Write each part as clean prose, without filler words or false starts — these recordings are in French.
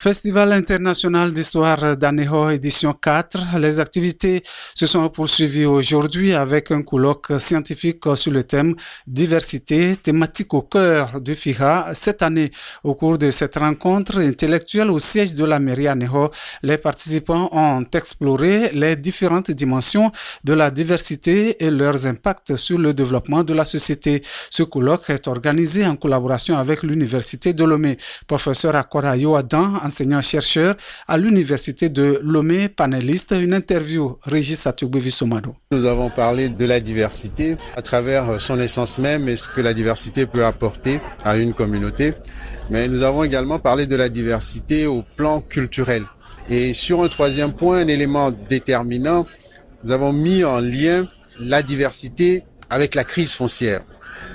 Festival international d'histoire d'Aného, édition 4. Les activités se sont poursuivies aujourd'hui avec un colloque scientifique sur le thème diversité, thématique au cœur du FIHA. Cette année, au cours de cette rencontre intellectuelle au siège de la mairie Aného, les participants ont exploré les différentes dimensions de la diversité et leurs impacts sur le développement de la société. Ce colloque est organisé en collaboration avec l'Université de Lomé. Professeur Akorayo Adam, enseignant-chercheur à l'Université de Lomé, panéliste, une interview, Régis Atugbevi-Somado. Nous avons parlé de la diversité à travers son essence même et ce que la diversité peut apporter à une communauté. Mais nous avons également parlé de la diversité au plan culturel. Et sur un troisième point, un élément déterminant, nous avons mis en lien la diversité avec la crise foncière.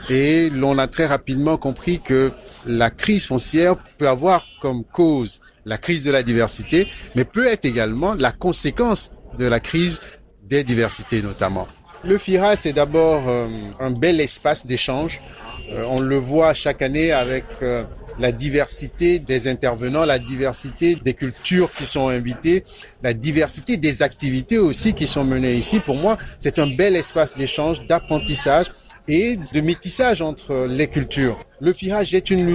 Et l'on a très rapidement compris que la crise foncière peut avoir comme cause la crise de la diversité, mais peut être également la conséquence de la crise des diversités notamment. Le FIHA, c'est d'abord un bel espace d'échange. On le voit chaque année avec la diversité des intervenants, la diversité des cultures qui sont invitées, la diversité des activités aussi qui sont menées ici. Pour moi, c'est un bel espace d'échange, d'apprentissage et de métissage entre les cultures. Le FIHA jette une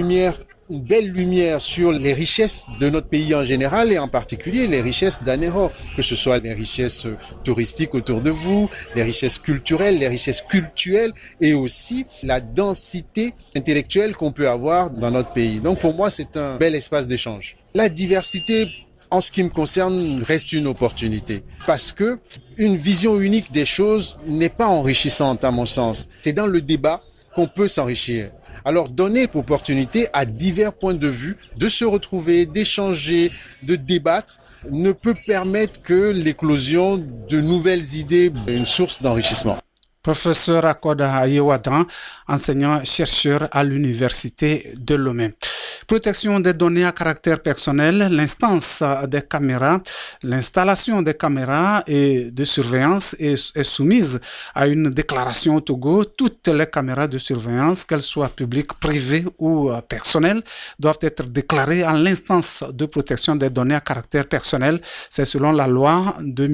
belle lumière sur les richesses de notre pays en général et en particulier les richesses d'Aného, que ce soit les richesses touristiques autour de vous, les richesses culturelles, les richesses cultuelles et aussi la densité intellectuelle qu'on peut avoir dans notre pays. Donc pour moi, c'est un bel espace d'échange. La diversité, en ce qui me concerne, reste une opportunité parce que une vision unique des choses n'est pas enrichissante à mon sens. C'est dans le débat qu'on peut s'enrichir. Alors donner l'opportunité à divers points de vue de se retrouver, d'échanger, de débattre ne peut permettre que l'éclosion de nouvelles idées, une source d'enrichissement. Professeur Akoda Ayewadan, enseignant-chercheur à l'Université de Lomé. Protection des données à caractère personnel, l'installation des caméras et de surveillance est soumise à une déclaration au Togo. Toutes les caméras de surveillance, qu'elles soient publiques, privées ou personnelles, doivent être déclarées à l'instance de protection des données à caractère personnel. C'est selon la loi de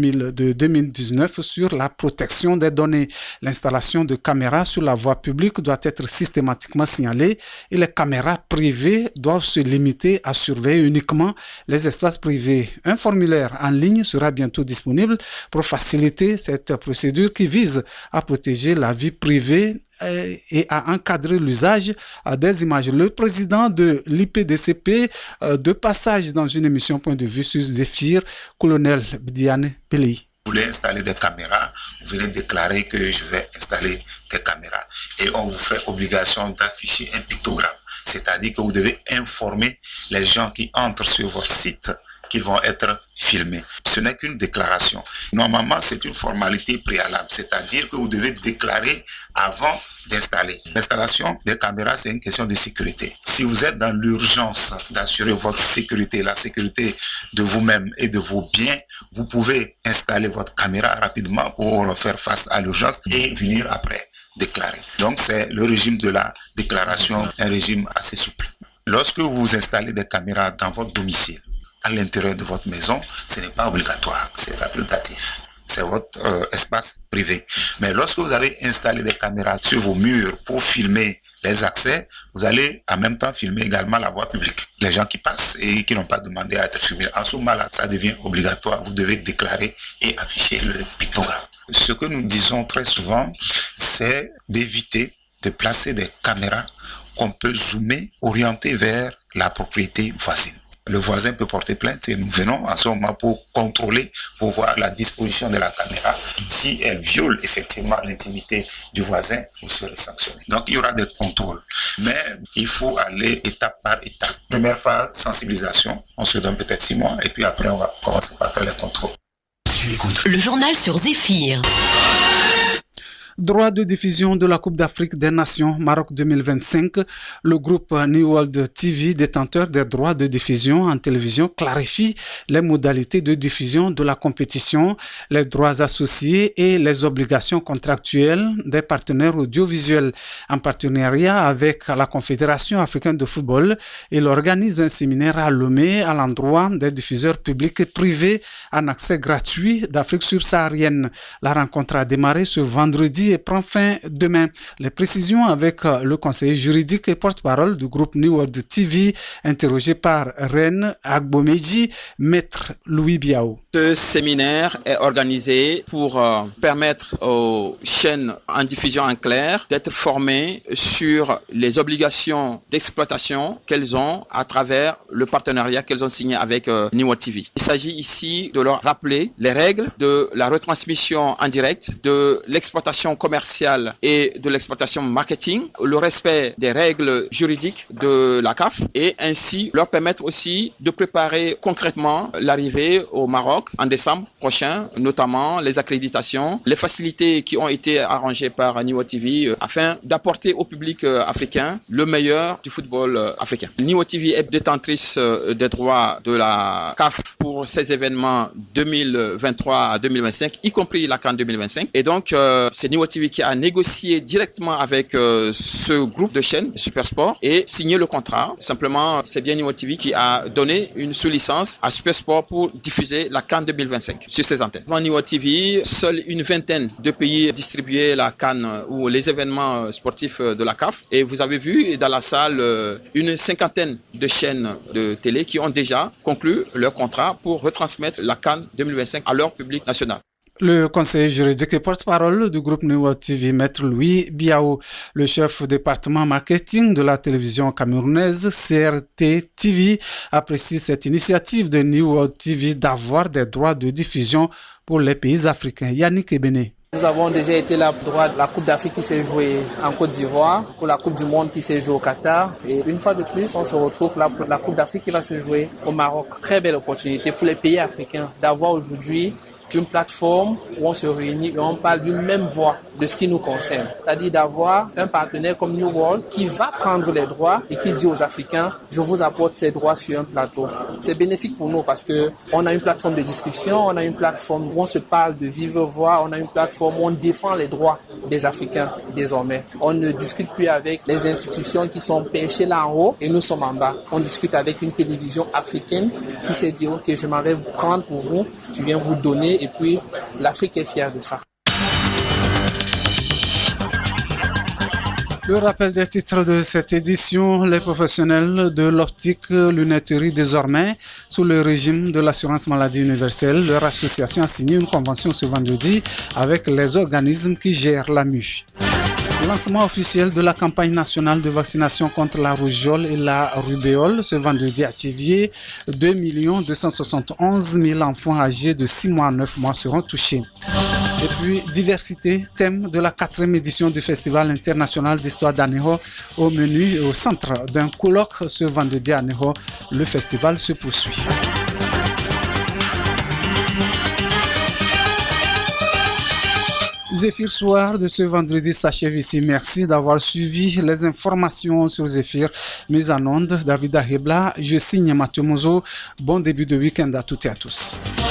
2019 sur la protection des données. L'installation de caméras sur la voie publique doit être systématiquement signalée et les caméras privées doivent se limiter à surveiller uniquement les espaces privés. Un formulaire en ligne sera bientôt disponible pour faciliter cette procédure qui vise à protéger la vie privée et à encadrer l'usage des images. Le président de l'IPDCP, de passage dans une émission Point de vue sur Zéphyr, colonel Bdiane Pelei. Vous voulez installer des caméras, vous venez déclarer que je vais installer des caméras. Et on vous fait obligation d'afficher un pictogramme. C'est-à-dire que vous devez informer les gens qui entrent sur votre site qu'ils vont être filmés. Ce n'est qu'une déclaration. Normalement, c'est une formalité préalable. C'est-à-dire que vous devez déclarer avant d'installer. L'installation des caméras, c'est une question de sécurité. Si vous êtes dans l'urgence d'assurer votre sécurité, la sécurité de vous-même et de vos biens, vous pouvez installer votre caméra rapidement pour faire face à l'urgence et venir après déclarer. Donc, c'est le régime de la déclaration, un régime assez souple. Lorsque vous installez des caméras dans votre domicile, à l'intérieur de votre maison, ce n'est pas obligatoire, c'est facultatif. C'est votre espace privé. Mais lorsque vous avez installé des caméras sur vos murs pour filmer les accès, vous allez en même temps filmer également la voie publique. Les gens qui passent et qui n'ont pas demandé à être filmés. En ce moment-là, ça devient obligatoire. Vous devez déclarer et afficher le pictogramme. Ce que nous disons très souvent, c'est d'éviter de placer des caméras qu'on peut zoomer, orienter vers la propriété voisine. Le voisin peut porter plainte et nous venons en ce moment pour contrôler, pour voir la disposition de la caméra. Si elle viole effectivement l'intimité du voisin, vous serez sanctionné. Donc il y aura des contrôles. Mais il faut aller étape par étape. Première phase, sensibilisation. On se donne peut-être 6 mois et puis après on va commencer par faire les contrôles. Le journal sur Zéphyr. Droit de diffusion de la Coupe d'Afrique des Nations Maroc 2025, le groupe New World TV, détenteur des droits de diffusion en télévision, clarifie les modalités de diffusion de la compétition, les droits associés et les obligations contractuelles des partenaires audiovisuels. En partenariat avec la Confédération africaine de football, il organise un séminaire à Lomé à l'endroit des diffuseurs publics et privés en accès gratuit d'Afrique subsaharienne. La rencontre a démarré ce vendredi et prend fin demain. Les précisions avec le conseiller juridique et porte-parole du groupe New World TV, interrogé par Reine Agbomeji, Maître Louis Biao. Ce séminaire est organisé pour permettre aux chaînes en diffusion en clair d'être formées sur les obligations d'exploitation qu'elles ont à travers le partenariat qu'elles ont signé avec New World TV. Il s'agit ici de leur rappeler les règles de la retransmission en direct, de l'exploitation commerciale et de l'exploitation marketing, le respect des règles juridiques de la CAF et ainsi leur permettre aussi de préparer concrètement l'arrivée au Maroc en décembre prochain, notamment les accréditations, les facilités qui ont été arrangées par New World TV afin d'apporter au public africain le meilleur du football africain. New World TV est détentrice des droits de la CAF pour ces événements 2023 à 2025, y compris la CAN 2025. Et donc, c'est New World TV qui a négocié directement avec ce groupe de chaînes, Supersport, et signé le contrat. Simplement, c'est bien New World TV qui a donné une sous-licence à Supersport pour diffuser la CAN 2025 sur ses antennes. Avant New World TV, seule une vingtaine de pays distribuaient la CAN ou les événements sportifs de la CAF. Et vous avez vu dans la salle une cinquantaine de chaînes de télé qui ont déjà conclu leur contrat pour retransmettre la CAN 2025 à leur public national. Le conseiller juridique et porte-parole du groupe New World TV, Maître Louis Biao, le chef département marketing de la télévision camerounaise CRT TV, apprécie cette initiative de New World TV d'avoir des droits de diffusion pour les pays africains. Yannick Ebene. Nous avons déjà été là pour la Coupe d'Afrique qui s'est jouée en Côte d'Ivoire, pour la Coupe du Monde qui s'est jouée au Qatar. Et une fois de plus, on se retrouve là pour la Coupe d'Afrique qui va se jouer au Maroc. Très belle opportunité pour les pays africains d'avoir aujourd'hui une plateforme où on se réunit et on parle d'une même voix de ce qui nous concerne. C'est-à-dire d'avoir un partenaire comme New World qui va prendre les droits et qui dit aux Africains, je vous apporte ces droits sur un plateau. C'est bénéfique pour nous parce que on a une plateforme de discussion, on a une plateforme où on se parle de vive voix, on a une plateforme où on défend les droits des Africains désormais. On ne discute plus avec les institutions qui sont perchées là en haut et nous sommes en bas. On discute avec une télévision africaine qui s'est dit, ok, je m'en vais vous prendre pour vous, je viens vous donner et puis l'Afrique est fière de ça. Le rappel des titres de cette édition, les professionnels de l'optique lunetterie désormais sous le régime de l'assurance maladie universelle. Leur association a signé une convention ce vendredi avec les organismes qui gèrent la MU. Lancement officiel de la campagne nationale de vaccination contre la rougeole et la rubéole ce vendredi à Thiviers. 2 271 000 enfants âgés de 6 mois à 9 mois seront touchés. Et puis, diversité, thème de la 4e édition du Festival international d'histoire d'Aného au menu et au centre d'un colloque ce vendredi à Aného. Le festival se poursuit. Zéphyr Soir de ce vendredi s'achève ici. Merci d'avoir suivi les informations sur Zéphyr. Mise en onde, David Ahebla. Je signe Mathieu Mozo. Bon début de week-end à toutes et à tous.